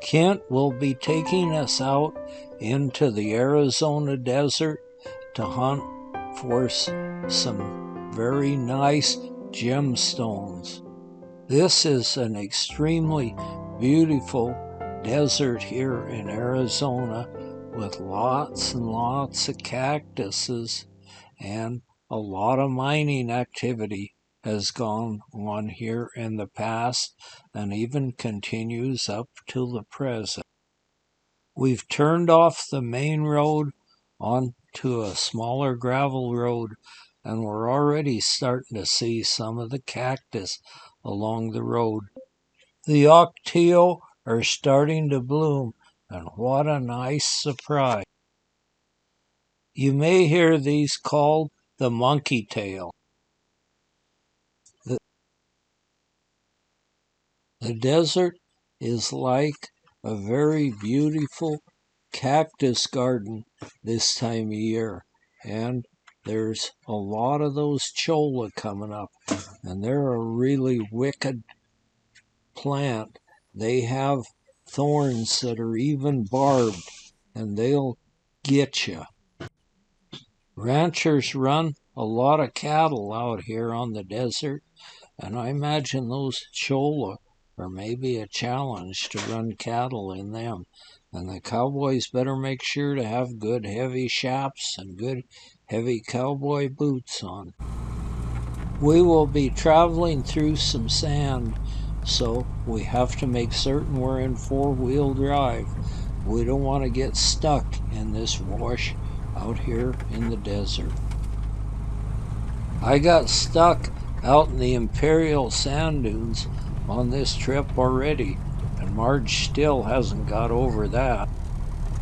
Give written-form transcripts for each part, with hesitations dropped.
Kent will be taking us out into the Arizona desert to hunt for some very nice gemstones. This is an extremely beautiful desert here in Arizona with lots and lots of cactuses, and a lot of mining activity has gone on here in the past and even continues up till the present. We've turned off the main road onto a smaller gravel road, and we're already starting to see some of the cactus along the road. The ocotillo are starting to bloom, and what a nice surprise. You may hear these called the monkey tail. The desert is like a very beautiful cactus garden this time of year, and there's a lot of those cholla coming up, and they're a really wicked plant. They have thorns that are even barbed, and they'll get you. Ranchers run a lot of cattle out here on the desert, and I imagine those cholla are maybe a challenge to run cattle in them. And the cowboys better make sure to have good heavy chaps and good heavy cowboy boots on. We will be traveling through some sand, so we have to make certain we're in four-wheel drive. We don't want to get stuck in this wash out here in the desert. I got stuck out in the Imperial Sand Dunes on this trip already, and Marge still hasn't got over that.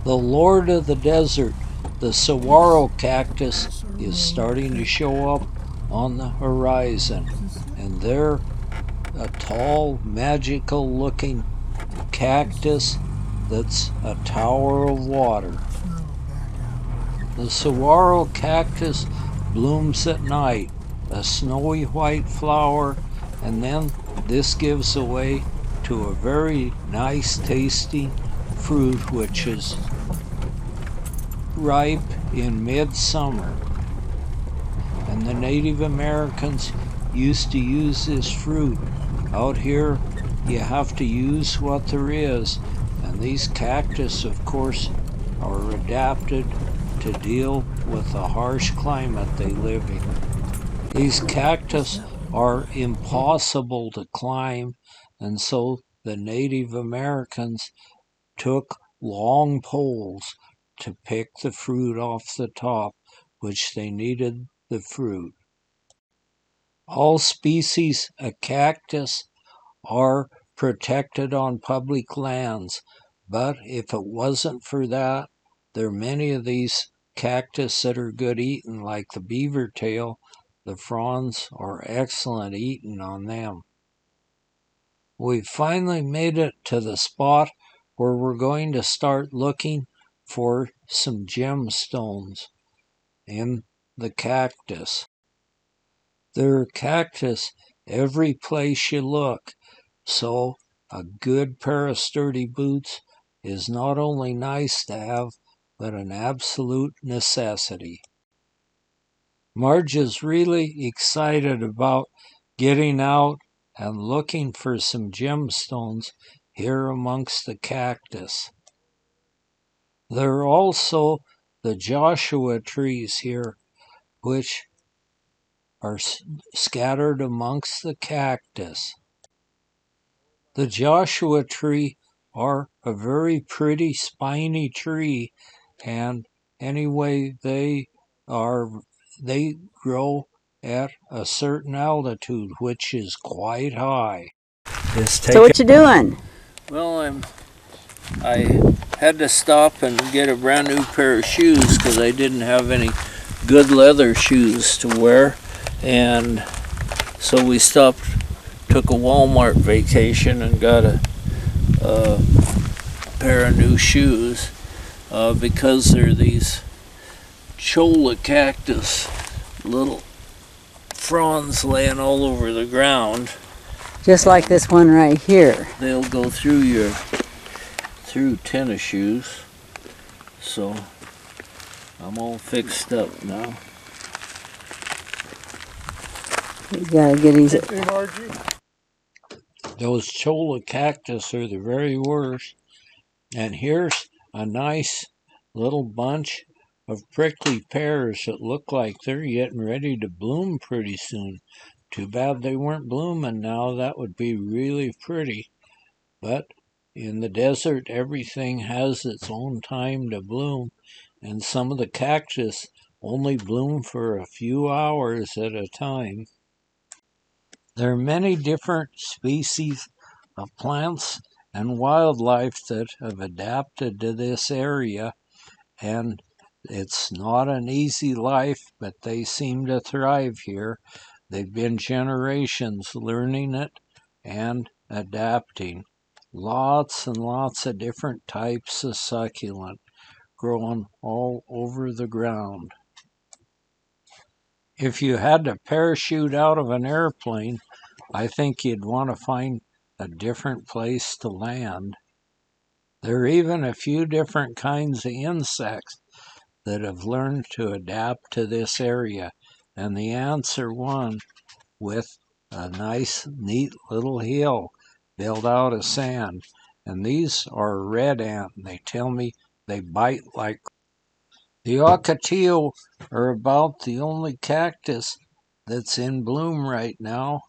The Lord of the Desert, the saguaro cactus, is starting to show up on the horizon, and they're a tall, magical-looking cactus that's a tower of water. The saguaro cactus blooms at night, a snowy white flower, and then this gives way to a very nice tasting fruit which is ripe in midsummer. And the Native Americans used to use this fruit. Out here you have to use what there is, and these cactus of course are adapted to deal with the harsh climate they live in. These cactus are impossible to climb, and so the Native Americans took long poles to pick the fruit off the top, which they needed the fruit. All species of cactus are protected on public lands, but if it wasn't for that, there are many of these cactus that are good eating, like the beaver tail. The fronds are excellent eating on them. We finally made it to the spot where we're going to start looking for some gemstones in the cactus. There are cactus every place you look, so a good pair of sturdy boots is not only nice to have, but an absolute necessity. Marge is really excited about getting out and looking for some gemstones here amongst the cactus. There are also the Joshua trees here, which are scattered amongst the cactus. The Joshua tree are a very pretty spiny tree, and anyway they grow at a certain altitude, which is quite high. So what you doing? Well, I had to stop and get a brand new pair of shoes because I didn't have any good leather shoes to wear, and so we stopped, took a Walmart vacation and got a pair of new shoes because they're these cholla cactus, little fronds laying all over the ground. Just like this one right here. They'll go through your through tennis shoes, so I'm all fixed up now. You gotta get these. Those cholla cactus are the very worst. And here's a nice little bunch of prickly pears that look like they're getting ready to bloom pretty soon. Too bad they weren't blooming now. That would be really pretty. But in the desert, everything has its own time to bloom, and some of the cactus only bloom for a few hours at a time. There are many different species of plants and wildlife that have adapted to this area, and it's not an easy life, but they seem to thrive here. They've been generations learning it and adapting. Lots and lots of different types of succulent growing all over the ground. If you had to parachute out of an airplane, I think you'd want to find a different place to land. There are even a few different kinds of insects that have learned to adapt to this area, and the ants are one with a nice, neat little hill built out of sand. And these are a red ant, and they tell me they bite like. The ocotillo are about the only cactus that's in bloom right now,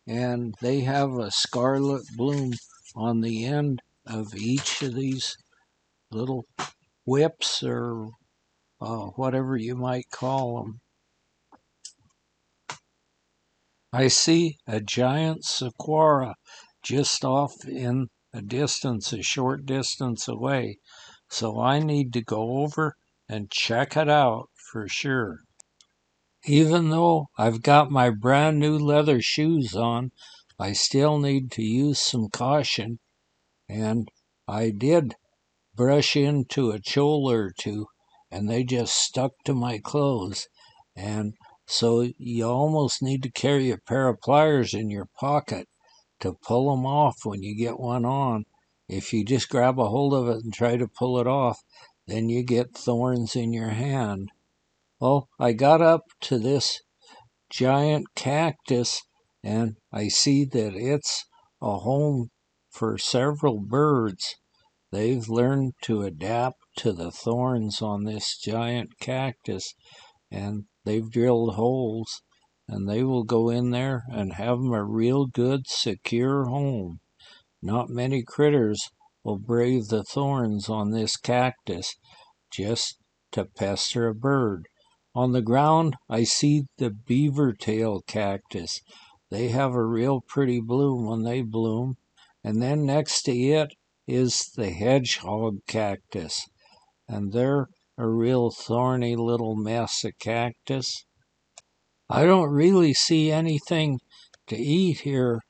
and they have a scarlet bloom on the end of each of these little whips, or whatever you might call them. I see a giant saguaro just off in a distance, a short distance away, so I need to go over and check it out for sure. Even though I've got my brand new leather shoes on, I still need to use some caution, and I did brush into a cholla or two, and they just stuck to my clothes. And so you almost need to carry a pair of pliers in your pocket to pull them off when you get one on. If you just grab a hold of it and try to pull it off, then you get thorns in your hand. Well, I got up to this giant cactus, and I see that it's a home for several birds. They've learned to adapt to the thorns on this giant cactus, and they've drilled holes, and they will go in there and have them a real good, secure home. Not many critters will brave the thorns on this cactus just to pester a bird. On the ground, I see the beaver tail cactus. They have a real pretty bloom when they bloom. And then next to it is the hedgehog cactus. And they're a real thorny little mess of cactus. I don't really see anything to eat here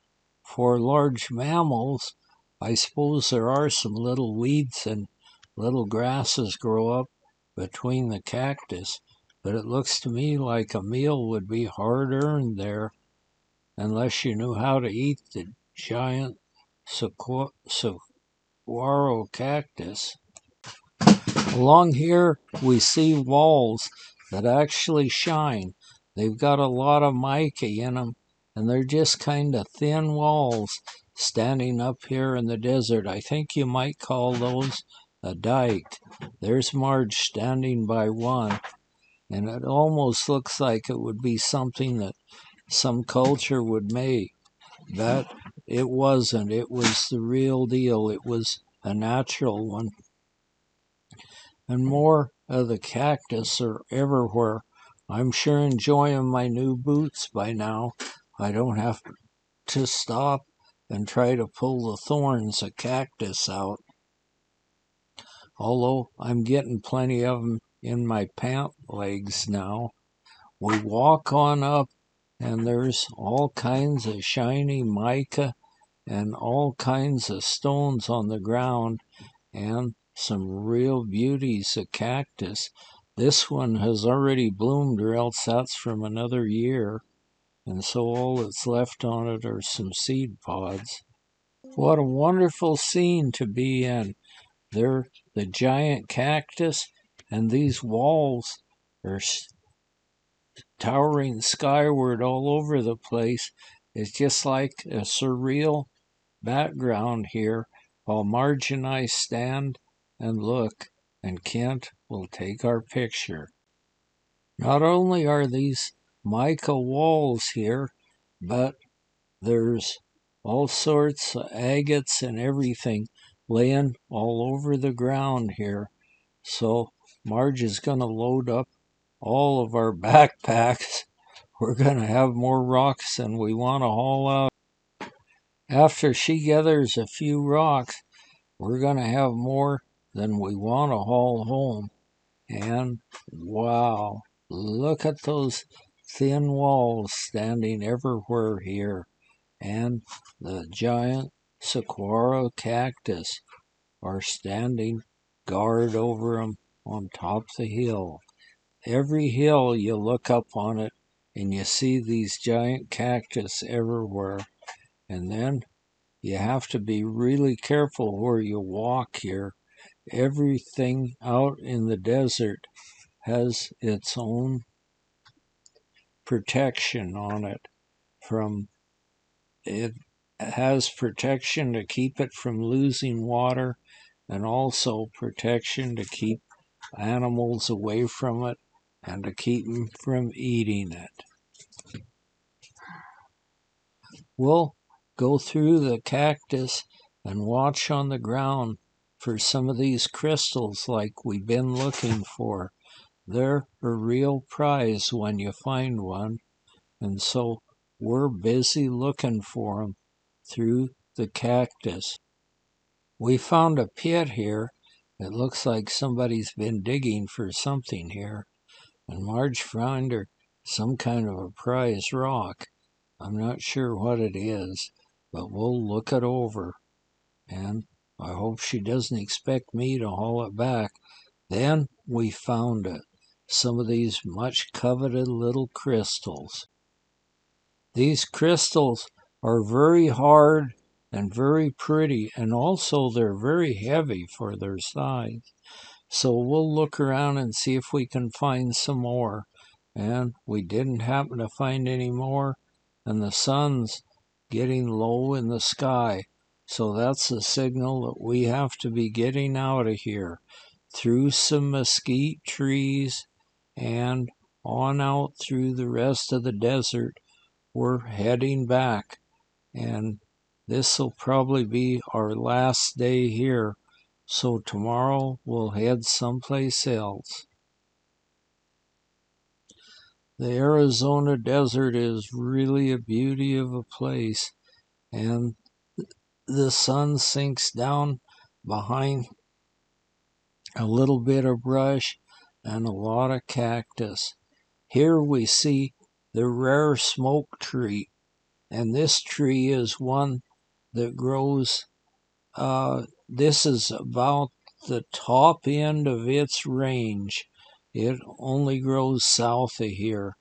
for large mammals. I suppose there are some little weeds and little grasses grow up between the cactus, but it looks to me like a meal would be hard-earned there, unless you knew how to eat the giant saguaro cactus. Along here we see walls that actually shine. They've got a lot of mica in them, and they're just kind of thin walls standing up here in the desert. I think you might call those a dike. There's Marge standing by one, and it almost looks like it would be something that some culture would make. But it wasn't. It was the real deal. It was a natural one. And more of the cactus are everywhere. I'm sure enjoying my new boots by now. I don't have to stop and try to pull the thorns of cactus out. Although I'm getting plenty of them in my pant legs now. We walk on up, and there's all kinds of shiny mica and all kinds of stones on the ground, and some real beauties of cactus. This one has already bloomed, or else that's from another year, and so all that's left on it are some seed pods. What a wonderful scene to be in. They're the giant cactus, and these walls are towering skyward all over the place. It's just like a surreal background here while Marge and I stand and look, and Kent will take our picture. Not only are these mica walls here, but there's all sorts of agates and everything laying all over the ground here. So Marge is going to load up all of our backpacks. We're going to have more rocks than we want to haul out. After she gathers a few rocks, we're going to have more than we want to haul home. And wow, look at those thin walls standing everywhere here. And the giant saguaro cactus are standing guard over them on top of the hill. Every hill you look up on it and you see these giant cactus everywhere. And then you have to be really careful where you walk here. Everything out in the desert has its own protection on it. It has protection to keep it from losing water, and also protection to keep animals away from it and to keep them from eating it. We'll go through the cactus and watch on the ground for some of these crystals like we've been looking for. They're a real prize when you find one, and so we're busy looking for them through the cactus. We found a pit here. It looks like somebody's been digging for something here, and Marge found her some kind of a prize rock. I'm not sure what it is, but we'll look it over, and I hope she doesn't expect me to haul it back. Then we found it, some of these much coveted little crystals. These crystals are very hard and very pretty, and also they're very heavy for their size. So we'll look around and see if we can find some more. And we didn't happen to find any more, and the sun's getting low in the sky. So that's a signal that we have to be getting out of here through some mesquite trees and on out through the rest of the desert. We're heading back, and this will probably be our last day here, so tomorrow we'll head someplace else. The Arizona desert is really a beauty of a place, and the sun sinks down behind a little bit of brush and a lot of cactus. Here we see the rare smoke tree, and this tree is one that grows, this is about the top end of its range. It only grows south of here,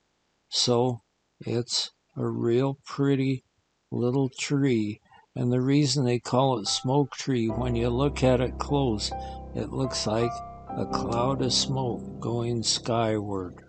so it's a real pretty little tree. And the reason they call it smoke tree, when you look at it close, it looks like a cloud of smoke going skyward.